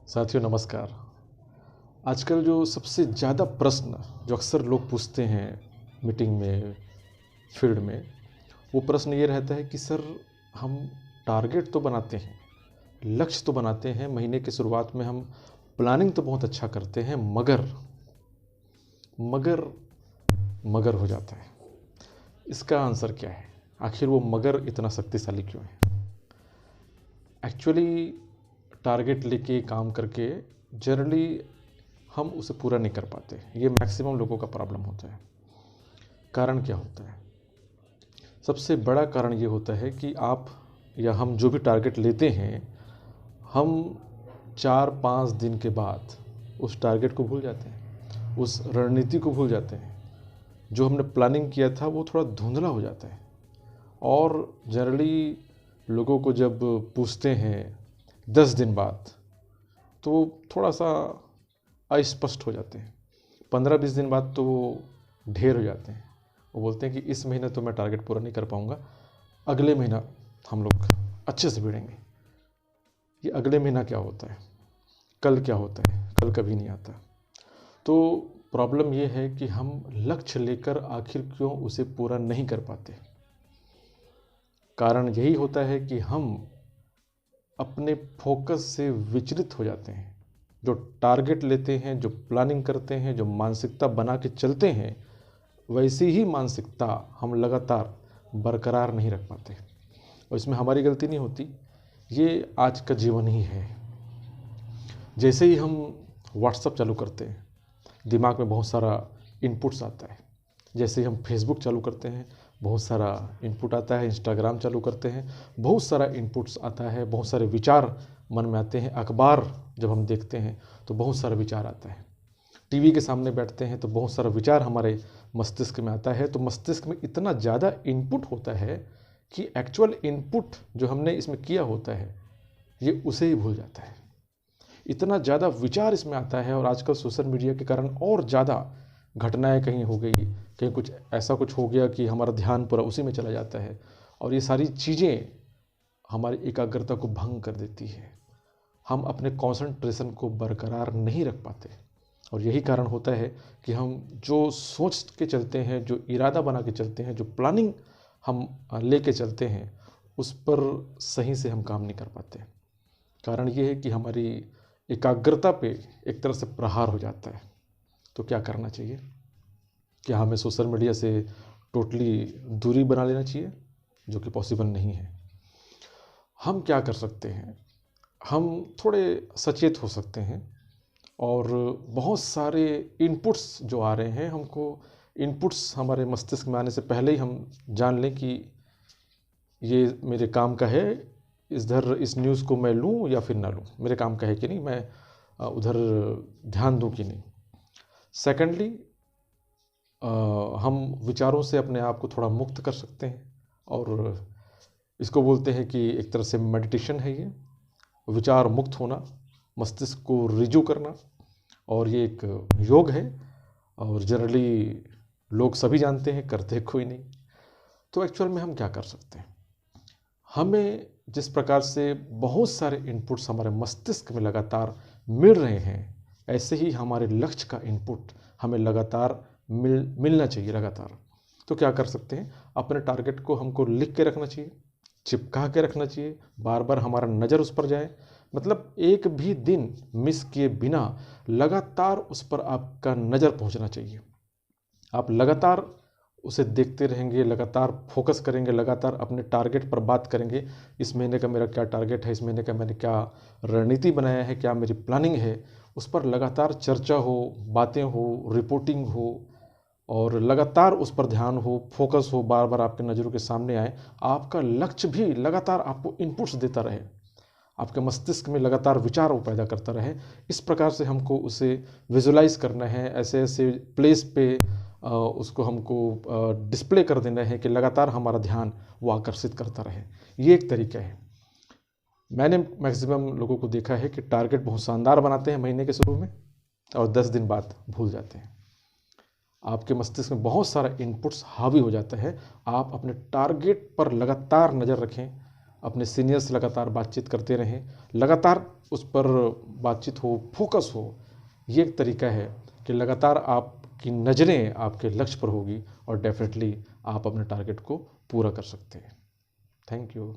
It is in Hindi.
साथियों नमस्कार। आजकल जो सबसे ज़्यादा प्रश्न जो अक्सर लोग पूछते हैं मीटिंग में, फील्ड में, वो प्रश्न ये रहता है कि सर हम टारगेट तो बनाते हैं, लक्ष्य तो बनाते हैं, महीने की शुरुआत में हम प्लानिंग तो बहुत अच्छा करते हैं, मगर मगर मगर हो जाता है। इसका आंसर क्या है? आखिर वो मगर इतना शक्तिशाली क्यों है? एक्चुअली टारगेट लेके काम करके जनरली हम उसे पूरा नहीं कर पाते। ये मैक्सिमम लोगों का प्रॉब्लम होता है। कारण क्या होता है? सबसे बड़ा कारण ये होता है कि आप या हम जो भी टारगेट लेते हैं, हम 4-5 दिन के बाद उस टारगेट को भूल जाते हैं, उस रणनीति को भूल जाते हैं। जो हमने प्लानिंग किया था वो थोड़ा धुंधला हो जाता है। और जनरली लोगों को जब पूछते हैं 10 दिन बाद, तो थोड़ा सा अस्पष्ट हो जाते हैं। 15-20 दिन बाद तो वो ढेर हो जाते हैं। वो बोलते हैं कि इस महीने तो मैं टारगेट पूरा नहीं कर पाऊंगा, अगले महीना हम लोग अच्छे से भिड़ेंगे। ये अगले महीना क्या होता है? कल क्या होता है? कल कभी नहीं आता। तो प्रॉब्लम ये है कि हम लक्ष्य लेकर आखिर क्यों उसे पूरा नहीं कर पाते। कारण यही होता है कि हम अपने फोकस से विचलित हो जाते हैं। जो टारगेट लेते हैं, जो प्लानिंग करते हैं, जो मानसिकता बना के चलते हैं, वैसी ही मानसिकता हम लगातार बरकरार नहीं रख पाते। और इसमें हमारी गलती नहीं होती, ये आज का जीवन ही है। जैसे ही हम व्हाट्सएप चालू करते हैं, दिमाग में बहुत सारा इनपुट्स आता है। जैसे ही हम फेसबुक चालू करते हैं, बहुत सारा इनपुट आता है। इंस्टाग्राम चालू करते हैं, बहुत सारा इनपुट्स आता है, बहुत सारे विचार मन में आते हैं। अखबार जब हम देखते हैं तो बहुत सारा विचार आता है। टीवी के सामने बैठते हैं तो बहुत सारा विचार हमारे मस्तिष्क में आता है। तो मस्तिष्क में इतना ज़्यादा इनपुट होता है कि एक्चुअल इनपुट जो हमने इसमें किया होता है, ये उसे ही भूल जाता है। इतना ज़्यादा विचार इसमें आता है। और आजकल सोशल मीडिया के कारण और ज़्यादा घटनाएं कहीं हो गई, कहीं कुछ ऐसा कुछ हो गया कि हमारा ध्यान पूरा उसी में चला जाता है। और ये सारी चीज़ें हमारी एकाग्रता को भंग कर देती है। हम अपने कंसंट्रेशन को बरकरार नहीं रख पाते। और यही कारण होता है कि हम जो सोच के चलते हैं, जो इरादा बना के चलते हैं, जो प्लानिंग हम लेके चलते हैं, उस पर सही से हम काम नहीं कर पाते। कारण ये है कि हमारी एकाग्रता पे एक तरह से प्रहार हो जाता है। तो क्या करना चाहिए? क्या हमें सोशल मीडिया से टोटली दूरी बना लेना चाहिए? जो कि पॉसिबल नहीं है। हम क्या कर सकते हैं? हम थोड़े सचेत हो सकते हैं। और बहुत सारे इनपुट्स जो आ रहे हैं, हमको इनपुट्स हमारे मस्तिष्क में आने से पहले ही हम जान लें कि ये मेरे काम का है, इस न्यूज़ को मैं लूँ या फिर ना लूँ, मेरे काम का है कि नहीं, मैं उधर ध्यान दूँ कि नहीं। सेकेंडली, हम विचारों से अपने आप को थोड़ा मुक्त कर सकते हैं। और इसको बोलते हैं कि एक तरह से मेडिटेशन है ये, विचार मुक्त होना, मस्तिष्क को रिजू करना। और ये एक योग है। और जनरली लोग सभी जानते हैं, करते कोई नहीं। तो एक्चुअल में हम क्या कर सकते हैं? हमें जिस प्रकार से बहुत सारे इनपुट्स हमारे मस्तिष्क में लगातार मिल रहे हैं, ऐसे ही हमारे लक्ष्य का इनपुट हमें लगातार मिलना चाहिए लगातार। तो क्या कर सकते हैं? अपने टारगेट को हमको लिख के रखना चाहिए, चिपका के रखना चाहिए, बार बार हमारा नज़र उस पर जाए। मतलब एक भी दिन मिस किए बिना लगातार उस पर आपका नज़र पहुंचना चाहिए। आप लगातार उसे देखते रहेंगे, लगातार फोकस करेंगे, लगातार अपने टारगेट पर बात करेंगे। इस महीने का मेरा क्या टारगेट है, इस महीने का मैंने क्या रणनीति बनाया है, क्या मेरी प्लानिंग है, उस पर लगातार चर्चा हो, बातें हो, रिपोर्टिंग हो, और लगातार उस पर ध्यान हो, फोकस हो, बार बार आपके नज़रों के सामने आए। आपका लक्ष्य भी लगातार आपको इनपुट्स देता रहे, आपके मस्तिष्क में लगातार विचार वो पैदा करता रहे। इस प्रकार से हमको उसे विजुलाइज करना है। ऐसे ऐसे प्लेस पे उसको हमको डिस्प्ले कर देना है कि लगातार हमारा ध्यान वो आकर्षित करता रहे। ये एक तरीका है। मैंने मैक्सिमम लोगों को देखा है कि टारगेट बहुत शानदार बनाते हैं महीने के शुरू में, और 10 दिन बाद भूल जाते हैं। आपके मस्तिष्क में बहुत सारा इनपुट्स हावी हो जाता है। आप अपने टारगेट पर लगातार नज़र रखें, अपने सीनियर से लगातार बातचीत करते रहें, लगातार उस पर बातचीत हो, फोकस हो। ये एक तरीका है कि लगातार आपकी नज़रें आपके लक्ष्य पर होगी और डेफिनेटली आप अपने टारगेट को पूरा कर सकते हैं। Thank you.